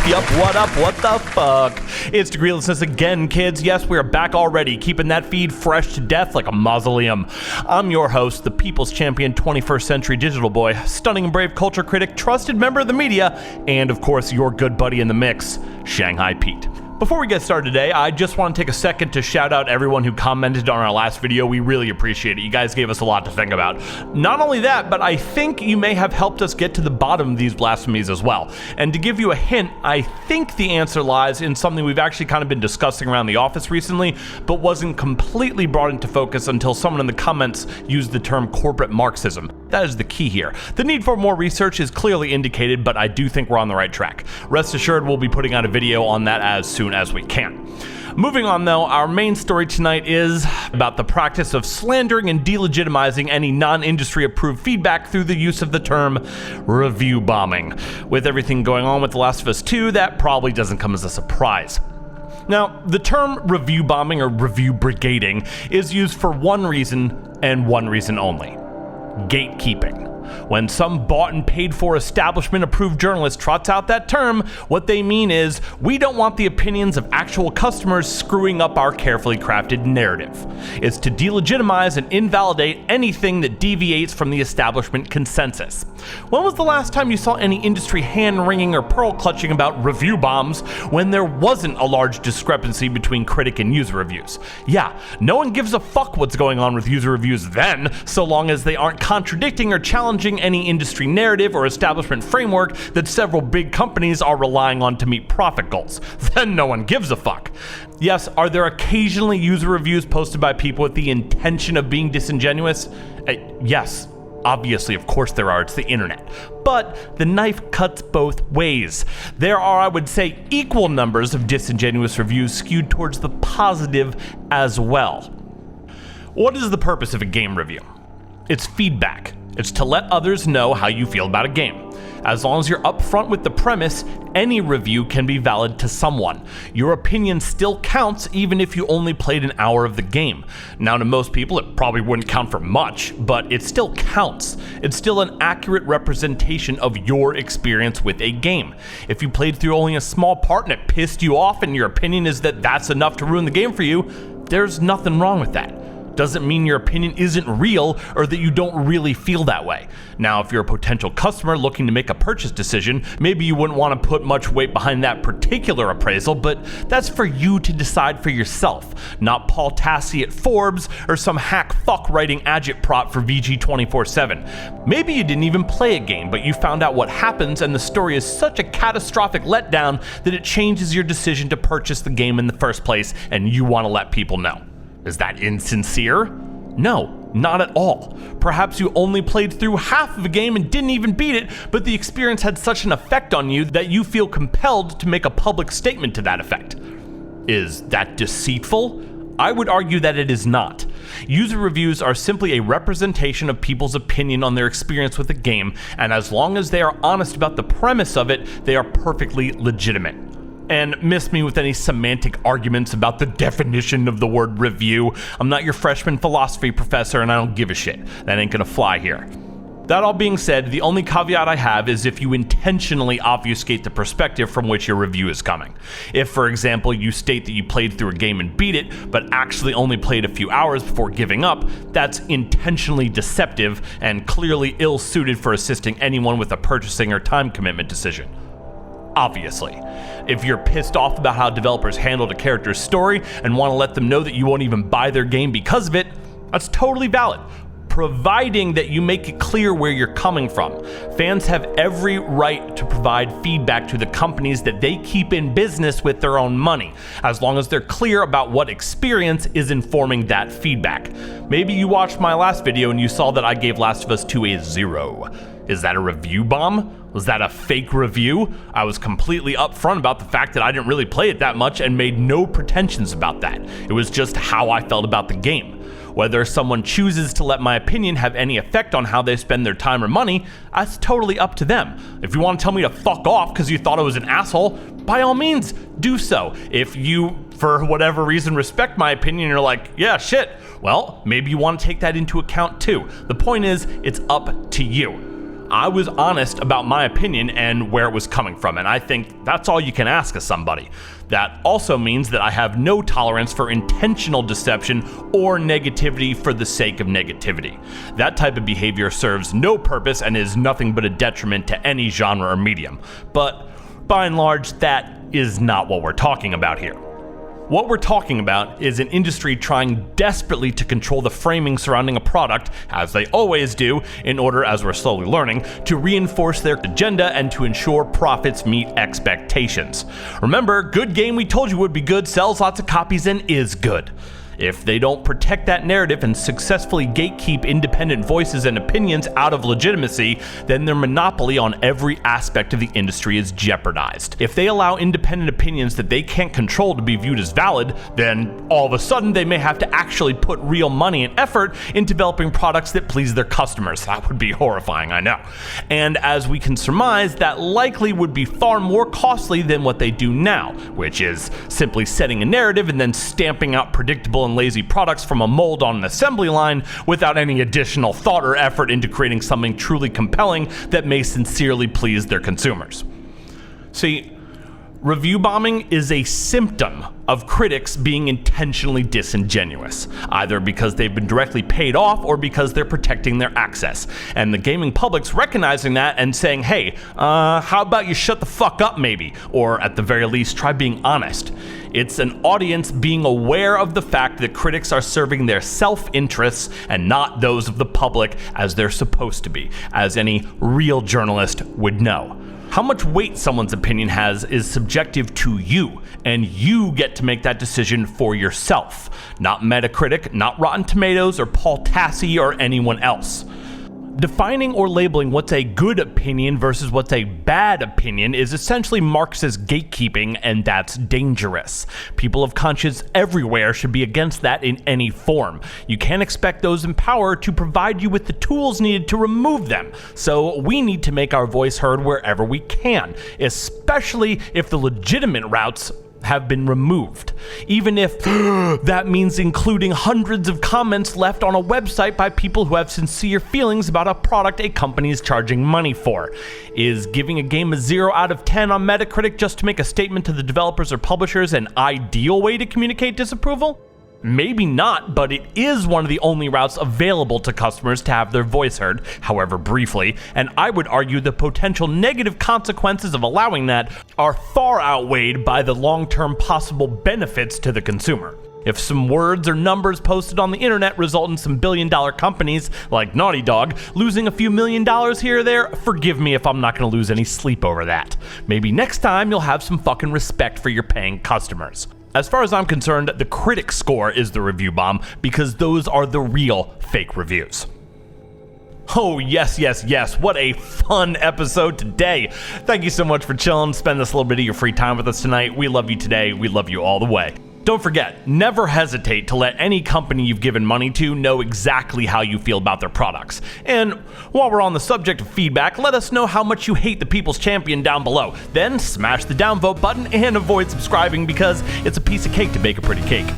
What the fuck? It's Degreelessness again, kids. Yes, we are back already, keeping that feed fresh to death like a mausoleum. I'm your host, the People's Champion 21st Century Digital Boy, stunning and brave culture critic, trusted member of the media, and of course, your good buddy in the mix, Shanghai Pete. Before we get started today, I just want to take a second to shout out everyone who commented on our last video. We really appreciate it. You guys gave us a lot to think about. Not only that, but I think you may have helped us get to the bottom of these blasphemies as well. And to give you a hint, I think the answer lies in something we've actually kind of been discussing around the office recently, but wasn't completely brought into focus until someone in the comments used the term corporate Marxism. That is the key here. The need for more research is clearly indicated, but I do think we're on the right track. Rest assured, we'll be putting out a video on that as soon as we can. Moving on though, our main story tonight is about the practice of slandering and delegitimizing any non-industry approved feedback through the use of the term review bombing. With everything going on with The Last of Us 2, that probably doesn't come as a surprise. Now, the term review bombing or review brigading is used for one reason and one reason only: gatekeeping. When some bought and paid for establishment-approved journalist trots out that term, what they mean is, we don't want the opinions of actual customers screwing up our carefully crafted narrative. It's to delegitimize and invalidate anything that deviates from the establishment consensus. When was the last time you saw any industry hand-wringing or pearl-clutching about review bombs when there wasn't a large discrepancy between critic and user reviews? Yeah, no one gives a fuck what's going on with user reviews then, so long as they aren't contradicting or challenging any industry narrative or establishment framework that several big companies are relying on to meet profit goals. Then no one gives a fuck. Yes, are there occasionally user reviews posted by people with the intention of being disingenuous? Yes. Obviously, of course there are, it's the internet. But the knife cuts both ways. There are, I would say, equal numbers of disingenuous reviews skewed towards the positive as well. What is the purpose of a game review? It's feedback. It's to let others know how you feel about a game. As long as you're upfront with the premise, any review can be valid to someone. Your opinion still counts even if you only played an hour of the game. Now, to most people, it probably wouldn't count for much, but it still counts. It's still an accurate representation of your experience with a game. If you played through only a small part and it pissed you off and your opinion is that that's enough to ruin the game for you, there's nothing wrong with that. Doesn't mean your opinion isn't real or that you don't really feel that way. Now, if you're a potential customer looking to make a purchase decision, maybe you wouldn't want to put much weight behind that particular appraisal, but that's for you to decide for yourself, not Paul Tassi at Forbes or some hack fuck writing agitprop for VG247. Maybe you didn't even play a game, but you found out what happens and the story is such a catastrophic letdown that it changes your decision to purchase the game in the first place, and you want to let people know. Is that insincere? No, not at all. Perhaps you only played through half of a game and didn't even beat it, but the experience had such an effect on you that you feel compelled to make a public statement to that effect. Is that deceitful? I would argue that it is not. User reviews are simply a representation of people's opinion on their experience with a game, and as long as they are honest about the premise of it, they are perfectly legitimate. And miss me with any semantic arguments about the definition of the word review. I'm not your freshman philosophy professor and I don't give a shit. That ain't gonna fly here. That all being said, the only caveat I have is if you intentionally obfuscate the perspective from which your review is coming. If, for example, you state that you played through a game and beat it, but actually only played a few hours before giving up, that's intentionally deceptive and clearly ill-suited for assisting anyone with a purchasing or time commitment decision. Obviously. If you're pissed off about how developers handled a character's story and want to let them know that you won't even buy their game because of it, that's totally valid, providing that you make it clear where you're coming from. Fans have every right to provide feedback to the companies that they keep in business with their own money, as long as they're clear about what experience is informing that feedback. Maybe you watched my last video and you saw that I gave Last of Us 2 a 0. Is that a review bomb? Was that a fake review? I was completely upfront about the fact that I didn't really play it that much and made no pretensions about that. It was just how I felt about the game. Whether someone chooses to let my opinion have any effect on how they spend their time or money, that's totally up to them. If you want to tell me to fuck off because you thought I was an asshole, by all means, do so. If you, for whatever reason, respect my opinion, you're like, yeah, shit, well, maybe you want to take that into account too. The point is, it's up to you. I was honest about my opinion and where it was coming from, and I think that's all you can ask of somebody. That also means that I have no tolerance for intentional deception or negativity for the sake of negativity. That type of behavior serves no purpose and is nothing but a detriment to any genre or medium. But by and large, that is not what we're talking about here. What we're talking about is an industry trying desperately to control the framing surrounding a product, as they always do, in order, as we're slowly learning, to reinforce their agenda and to ensure profits meet expectations. Remember, good game we told you would be good sells lots of copies and is good. If they don't protect that narrative and successfully gatekeep independent voices and opinions out of legitimacy, then their monopoly on every aspect of the industry is jeopardized. If they allow independent opinions that they can't control to be viewed as valid, then all of a sudden they may have to actually put real money and effort in developing products that please their customers. That would be horrifying, I know. And as we can surmise, that likely would be far more costly than what they do now, which is simply setting a narrative and then stamping out predictable and lazy products from a mold on an assembly line without any additional thought or effort into creating something truly compelling that may sincerely please their consumers. See, review bombing is a symptom of critics being intentionally disingenuous, either because they've been directly paid off or because they're protecting their access. And the gaming public's recognizing that and saying, hey, how about you shut the fuck up maybe? Or at the very least, try being honest. It's an audience being aware of the fact that critics are serving their self-interests and not those of the public as they're supposed to be, as any real journalist would know. How much weight someone's opinion has is subjective to you, and you get to make that decision for yourself. Not Metacritic, not Rotten Tomatoes, or Paul Tassi, or anyone else. Defining or labeling what's a good opinion versus what's a bad opinion is essentially Marxist gatekeeping, and that's dangerous. People of conscience everywhere should be against that in any form. You can't expect those in power to provide you with the tools needed to remove them, so we need to make our voice heard wherever we can, especially if the legitimate routes have been removed, even if that means including hundreds of comments left on a website by people who have sincere feelings about a product a company is charging money for. Is giving a game a 0 out of 10 on Metacritic just to make a statement to the developers or publishers an ideal way to communicate disapproval? Maybe not, but it is one of the only routes available to customers to have their voice heard, however briefly, and I would argue the potential negative consequences of allowing that are far outweighed by the long-term possible benefits to the consumer. If some words or numbers posted on the internet result in some billion-dollar companies like Naughty Dog losing a few $1,000,000 here or there, forgive me if I'm not going to lose any sleep over that. Maybe next time you'll have some fucking respect for your paying customers. As far as I'm concerned, the critic score is the review bomb because those are the real fake reviews. Oh, yes, what a fun episode today. Thank you so much for chilling, spend this little bit of your free time with us tonight. We love you today, we love you all the way. Don't forget, never hesitate to let any company you've given money to know exactly how you feel about their products. And while we're on the subject of feedback, let us know how much you hate the People's Champion down below. Then smash the downvote button and avoid subscribing because it's a piece of cake to bake a pretty cake.